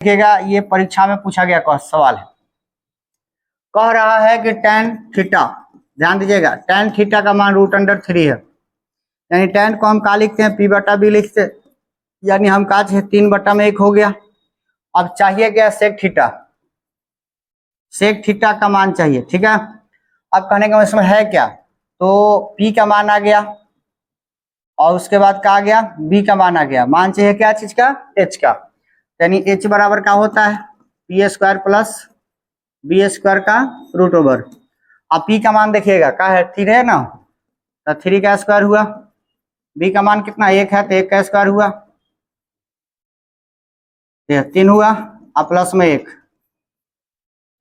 देखिएगा ये परीक्षा में पूछा गया सवाल है, कह रहा है कि tan थीटा, ध्यान दीजिएगा tan थीटा का मान √3 है, यानी tan को हम क्या लिखते हैं, p/b लिखते हैं, यानी हम क्या चाहिए 3/1 हो गया। अब चाहिए क्या सेक थीटा, सेक थीटा का मान चाहिए, ठीक है। अब कहने का इसमें है क्या, तो p का मान आ गया और उसके बाद क्या आ गया, b का मान आ गया। मान चाहिए क्या चीज का, h का, यानी h बराबर क्या होता है p² प्लस b² का √। अब p का मान देखिएगा क्या है, 3 है ना, तो 3 का स्क्वायर हुआ, b का मान कितना 1 है तो 1 का स्क्वायर हुआ, 3 हुआ, अब प्लस में 1,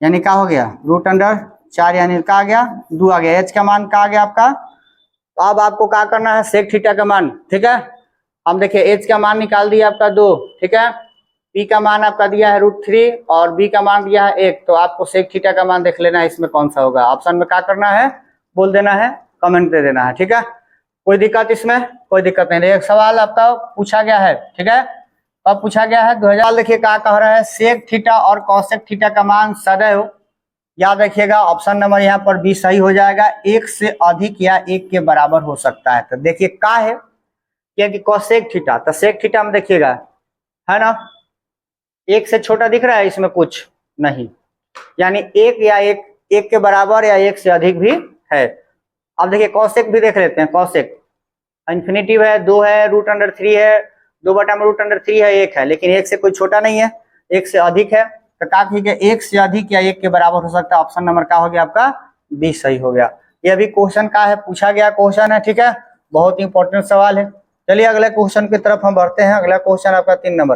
यानी क्या हो गया √4, यानी क्या आ गया 2 आ गया। h का मान क्या आ गया आपका। तो अब आपको क्या करना है, सेक थीटा का मान, ठीक है। हम देखिए h का मान निकाल दिया आपका 2, ठीक है। p का मान आपका दिया है √3 और b का मान दिया है 1, तो आपको सेक थीटा का मान देख लेना है इसमें कौन सा होगा। ऑप्शन में क्या करना है, बोल देना है, कमेंट दे देना है, ठीक है। कोई दिक्कत इसमें, कोई दिक्कत नहीं। एक सवाल आपका पूछा गया है, ठीक है। अब पूछा गया है 2000, देखिए क्या कह रहा है, सेक थीटा और कॉसेक थीटा का मान सदैव, याद रखिएगा ऑप्शन नंबर यहाँ पर बी सही हो जाएगा, 1 से अधिक या 1 के बराबर हो सकता है। तो देखिए क्या है, क्योंकि कॉसेक थीटा, तो सेक थीटा में देखिएगा है ना, 1 से छोटा दिख रहा है, इसमें कुछ नहीं, यानी 1 या 1 के बराबर या 1 से अधिक भी है। अब देखिए कॉसेक भी देख लेते हैं, कॉसेक इन्फिनिटिव है, 2 है, √3 है, 2/√3 है, 1 है, लेकिन 1 से कोई छोटा नहीं है, 1 से अधिक है, तो क्या ठीक है 1 से अधिक या 1 के बराबर हो सकता है। ऑप्शन नंबर क्या हो गया आपका, बी सही हो गया। ये अभी क्वेश्चन का है, पूछा गया क्वेश्चन है, ठीक है, बहुत इंपॉर्टेंट सवाल है। चलिए अगले क्वेश्चन की तरफ हम बढ़ते हैं। अगला क्वेश्चन आपका 3 नंबर,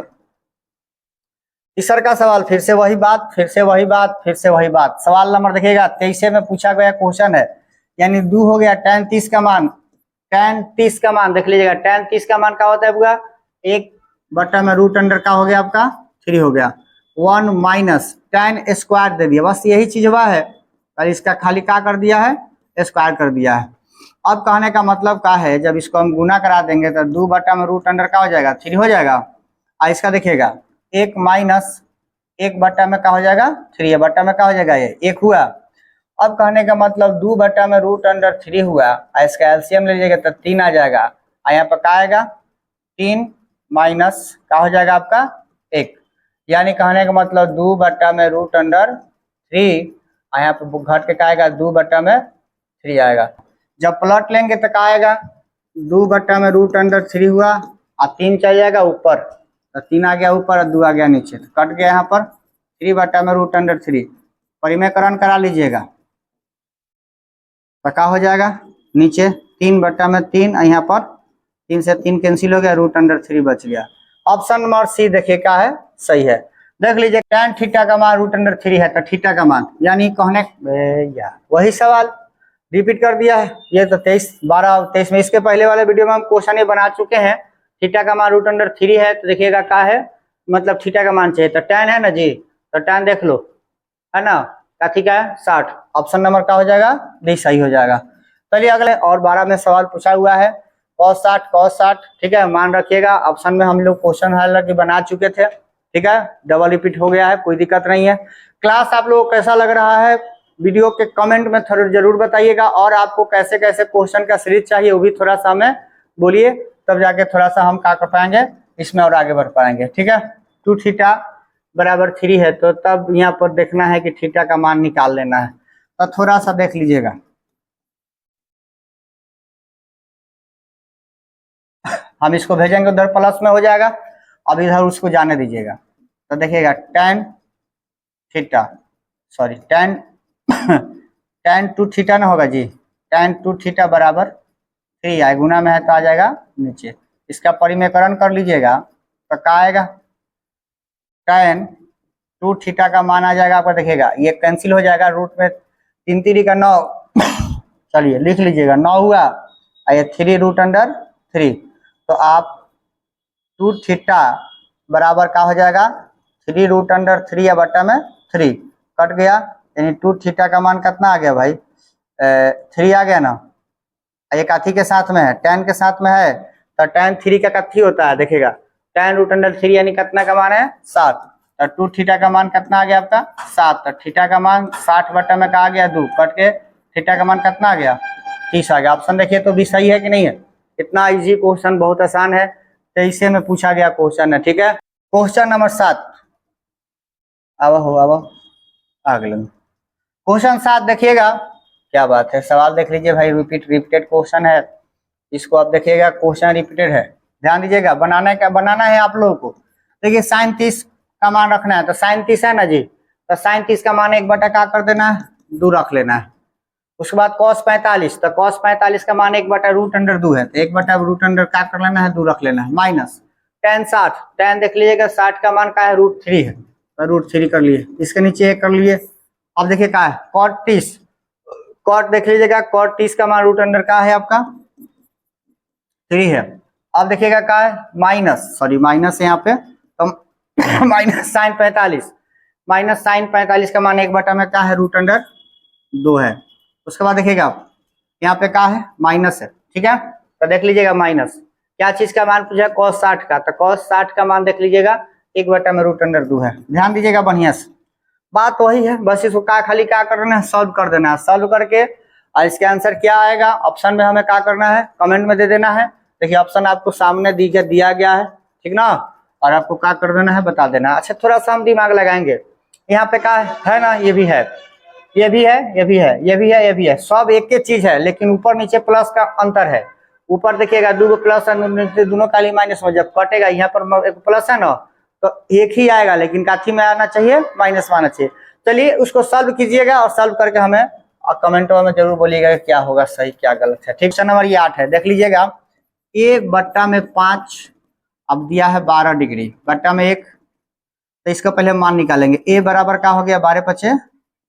तीसरा का सवाल, फिर से वही बात, फिर से वही बात, फिर से वही बात। सवाल नंबर देखिएगा 23 में पूछा गया क्वेश्चन है, यानी 2 हो गया, tan 30 का मान, tan 30 का मान देख लीजिएगा, tan 30 का मान क्या होता है आपका 1/√अंडर का हो गया आपका 3 हो गया, 1 माइनस tan स्क्वायर दे दिया, बस यही चीज हुआ है, और इसका खाली क्या कर दिया है, स्क्वायर कर दिया है। अब कहने का मतलब क्या है, जब इसको हम गुना करा देंगे तो 2/√अंडर का हो जाएगा 3 हो जाएगा, और इसका देखिएगा 1 माइनस 1/में क्या हो जाएगा 3 है, बट्टा में क्या हो जाएगा ये 1 हुआ। अब कहने का मतलब 2/√3 हुआ, और इसका एलसीएम ले लीजिएगा तो 3 आ जाएगा, और यहाँ पर क्या आएगा 3 माइनस क्या हो जाएगा आपका 1, यानी कहने का मतलब 2/√3, और यहाँ पर घट के क्या आएगा 2/3 आएगा। जब प्लट लेंगे तो क्या आएगा 2/√3 हुआ, और 3 चल जाएगा ऊपर, तो 3 आ गया ऊपर और 2 आ गया नीचे, तो कट गया यहाँ पर 3/√3। परिमेयकरण करा लीजिएगा तो क्या हो जाएगा, नीचे 3/3, यहाँ पर 3 से 3 कैंसिल हो गया, √3 बच गया। ऑप्शन नंबर सी देखिए क्या है, सही है। देख लीजिए tan थीटा का मान √3 है, तो थीटा का मान, यानी कहने वही सवाल रिपीट कर दिया है। ये तो 23 में, इसके पहले वाले वीडियो में हम क्वेश्चन ये बना चुके हैं। थीटा का मान √3 है, तो देखिएगा क्या है, मतलब थीटा का मान चाहिए, तो tan है ना जी, तो tan देख लो है ना, क्या ठीक है 60, ऑप्शन नंबर क्या हो जाएगा डी सही हो जाएगा। चलिए अगले और 12 में सवाल पूछा हुआ है, cos 60, ठीक है, मान रखिएगा ऑप्शन में हम लोग क्वेश्चन हालांकि बना चुके थे, ठीक है, डबल रिपीट हो गया है, कोई दिक्कत नहीं है। क्लास आप लोगों को कैसा लग रहा है, वीडियो के कमेंट में जरूर बताइएगा, और आपको कैसे कैसे क्वेश्चन का सीरीज चाहिए वो भी थोड़ा सा हमें बोलिए, तब जाके थोड़ा सा हम क्या कर पाएंगे इसमें और आगे बढ़ पाएंगे, ठीक है। 2 थीटा बराबर 3 है, तो तब यहाँ पर देखना है कि थीटा का मान निकाल लेना है, तो थोड़ा सा देख लीजिएगा। हम इसको भेजेंगे उधर प्लस में हो जाएगा, अब इधर उसको जाने दीजिएगा, तो देखिएगा tan theta, sorry tan tan 2 theta ना होगा जी, tan 2 थीटा बराबर 3 आए, गुना में है तो आ जाएगा नीचे, इसका परिमेयकरण कर लीजिएगा तो क्या आएगा, tan 2 थीटा का मान आ जाएगा आपका, देखिएगा ये कैंसिल हो जाएगा, रूट में 3 3 का 9 चलिए लिख लीजिएगा 9 हुआ, और ये 3√3, तो आप 2 थीटा बराबर क्या हो जाएगा 3√3 या बट्टा में 3 कट गया, यानी 2 थीटा का मान कितना आ गया भाई 3 आ गया ना, एक काथी के साथ में है, tan के साथ में है, तो tan 3 का कथी होता है, देखिएगा tan √3 यानी कितना का मान है 7, तो 2 थीटा का मान कितना आ गया आपका 7। तो थीटा का मान 60 बटा में कहा गया 2 कट के थीटा का मान कितना आ गया 30 आ गया। ऑप्शन देखिए तो भी सही है कि नहीं है। इतना इजी क्वेश्चन, बहुत आसान है, 23 में पूछा गया क्वेश्चन है। ठीक है, क्वेश्चन नंबर 7 अब अगले क्वेश्चन 7 देखिएगा। क्या बात है, सवाल देख लीजिए भाई, रिपीटेड क्वेश्चन है, इसको आप देखिएगा, क्वेश्चन रिपीटेड है, ध्यान दीजिएगा। बनाना है आप लोगों को। देखिए साइन 30 का मान रखना है, तो साइन 30 है ना जी, तो साइन 30 का मान 1 बटा क्या कर देना है 2 रख लेना है। उसके बाद cos 45, तो cos 45 का मान 1 बटा रूट अंडर 2 है, तो 1 बटा रूट अंडर क्या कर लेना है 2 रख लेना है। माइनस tan 60, tan देख लीजिएगा 60 का मान क्या है √3 है, तो √3 कर लिए, इसके नीचे 1 कर लिए। अब देखिए क्या है cot 30, cot देख लीजिएगा cot 30 का मान रूट अंडर क्या है आपका 3 है। अब देखिएगा क्या है माइनस है यहाँ पे, तो माइनस साइन 45 का मान 1 बटा में क्या है रूट अंडर 2 है। उसके बाद देखिएगा आप यहाँ पे क्या है माइनस है, ठीक है, तो देख लीजिएगा माइनस क्या चीज का मान पूछा cos 60 का, तो cos 60 का मान देख लीजिएगा 1 बटा में रूट अंडर 2 है। ध्यान दीजिएगा बढ़िया से, बात वही है, बस इसको खाली क्या करना है सॉल्व कर देना है। सॉल्व करके और इसके आंसर क्या आएगा ऑप्शन में हमें क्या करना है कमेंट में दे देना है। देखिए ऑप्शन आपको सामने दिया गया है, ठीक ना, और आपको क्या कर देना है बता देना। अच्छा थोड़ा सा हम दिमाग लगाएंगे, यहाँ पे क्या है ना, ये भी है, ये भी है, ये भी है, ये भी है, ये भी है, सब एक ही चीज है, लेकिन ऊपर नीचे प्लस का अंतर है। ऊपर देखिएगा 2 प्लस है, दोनों काली माइनस में जब कटेगा यहाँ पर एक प्लस है ना, तो एक ही आएगा, लेकिन काथी में आना चाहिए माइनस में आना चाहिए। चलिए उसको सॉल्व कीजिएगा और सॉल्व करके हमें कमेंटों में जरूर बोलिएगा क्या होगा सही क्या गलत है। ठीक, क्वेश्चन नंबर 8 है, देख लीजिएगा। 1 बट्टा में 5 अब दिया है 12 डिग्री बट्टा में 1, तो इसका पहले मान निकालेंगे। ए बराबर क्या हो गया 12 × 5 =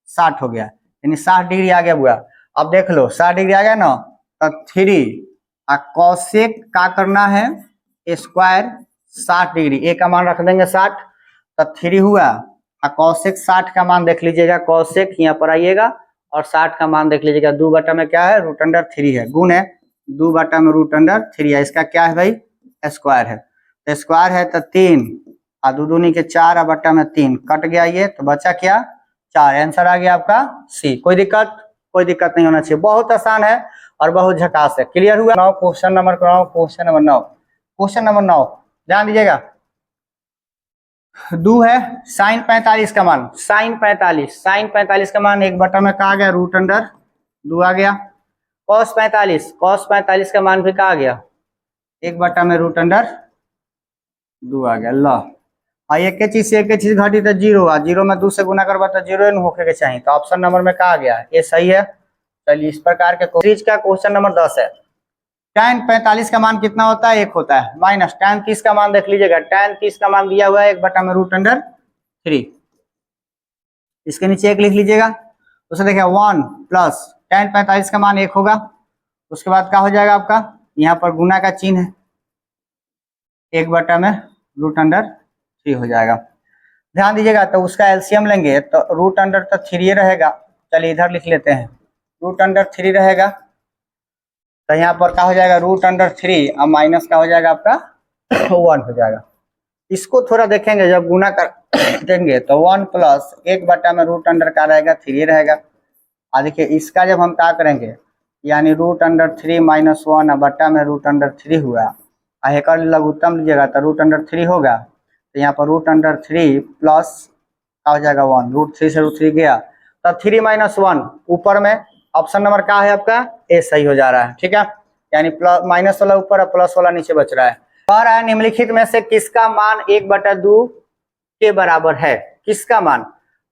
60 हो गया, यानी 60 डिग्री आ गया हुआ। अब देख लो 60 डिग्री आ गया ना, तो 3 कोसेक का करना है स्क्वायर 60 डिग्री, ए का मान रख देंगे 60, तो 3 हुआ। कोसेक 60 का मान देख लीजिएगा, कोसेक यहाँ पर आइएगा और 60 का मान देख लीजिएगा 2 बटा में क्या है रूट अंडर 3 है, गुण है 2 बटा में रूट अंडर 3 है, इसका क्या है भाई स्क्वायर है, तो स्क्वायर है तो 3 और 2 दूनी के 4 बटा में 3 कट गया ये, तो बचा क्या 4। आंसर आ गया आपका सी। कोई दिक्कत नहीं होना चाहिए, बहुत आसान है और बहुत झकास है। क्लियर हुआ। क्वेश्चन नंबर 9 ध्यान दीजिएगा। 2 है साइन 45 का मान, साइन 45 का मान 1 बटा में कहा गया रूट अंडर 2 आ गया। cos 45 का मान भी कहा गया 1 बटा में रूट अंडर 2 आ गया। लो और एक चीज से एक चीज घटी तो 0 आ, 0 में 2 से गुना करवा तो 0 होके के चाहिए, तो ऑप्शन नंबर में कहा गया ये सही है। चलिए इस प्रकार के सीरीज का क्वेश्चन नंबर 10 है। tan 45 का मान कितना होता है 1 होता है, माइनस tan 30 का मान देख लीजिएगा, tan 30 का मान दिया हुआ है 1 बटा में रूट अंडर 3, इसके नीचे 1 लिख लीजिएगा। उसे देखिए 1 प्लस tan 45 का मान 1 होगा, उसके बाद क्या हो जाएगा आपका यहाँ पर गुना का चिन्ह है 1 बटा में रूट अंडर 3 हो जाएगा। ध्यान दीजिएगा, तो उसका एलसीएम लेंगे तो रूट अंडर तो 3 रहेगा, चलिए इधर लिख लेते हैं रूट अंडर 3 रहेगा, तो यहाँ पर क्या हो जाएगा रूट अंडर 3 और माइनस का हो जाएगा आपका 1 हो जाएगा। इसको थोड़ा देखेंगे जब गुना कर देंगे तो 1 प्लस 1 बटा में रूट अंडर का रहेगा 3 रहेगा। और देखिए इसका जब हम क्या करेंगे यानी रूट अंडर 3 माइनस 1 बटा में रूट अंडर 3 हुआ, एक लघुत्तम लीजिएगा तो रूट अंडर 3 होगा, तो यहाँ पर रूट अंडर 3 प्लस क्या हो जाएगा 1, रूट 3 से रूट 3 गया, तो 3 माइनस 1 ऊपर में ऑप्शन नंबर क्या है आपका ए सही हो जा रहा है। ठीक है, यानी प्लस माइनस वाला ऊपर है प्लस वाला नीचे बच रहा है। और निम्नलिखित में से किसका मान 1 बटा 2 के बराबर है, किसका मान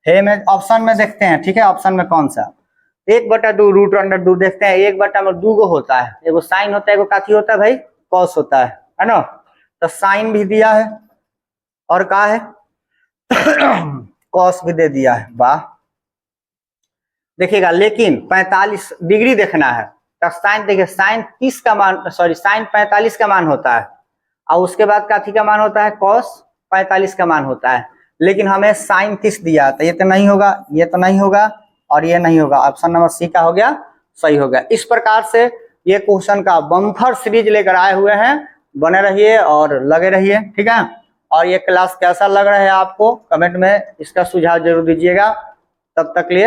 है में ऑप्शन में देखते हैं। ठीक है, ऑप्शन में कौन सा 1 बटा 2 रूट अंडर 2 देखते हैं, 1 बटा में 2 को होता है, एगो साइन होता है एगो काथी होता है भाई कॉस होता है ना, तो साइन भी दिया है और क्या है कॉस भी दे दिया है। वाह, देखिएगा लेकिन 45 डिग्री देखना है, तो साइन देखिए साइन 30 का मान साइन 45 का मान होता है और उसके बाद काथी का मान होता है कॉस 45 का मान होता है, लेकिन हमें साइन 30 दिया, तो ये तो नहीं होगा, ये तो नहीं होगा और ये नहीं होगा, ऑप्शन नंबर सी का हो गया सही हो गया। इस प्रकार से ये क्वेश्चन का बम्फर सीरीज लेकर आए हुए हैं, बने रहिए और लगे रहिए। ठीक है, और ये क्लास कैसा लग रहा है आपको कमेंट में इसका सुझाव जरूर दीजिएगा। तब तक लिए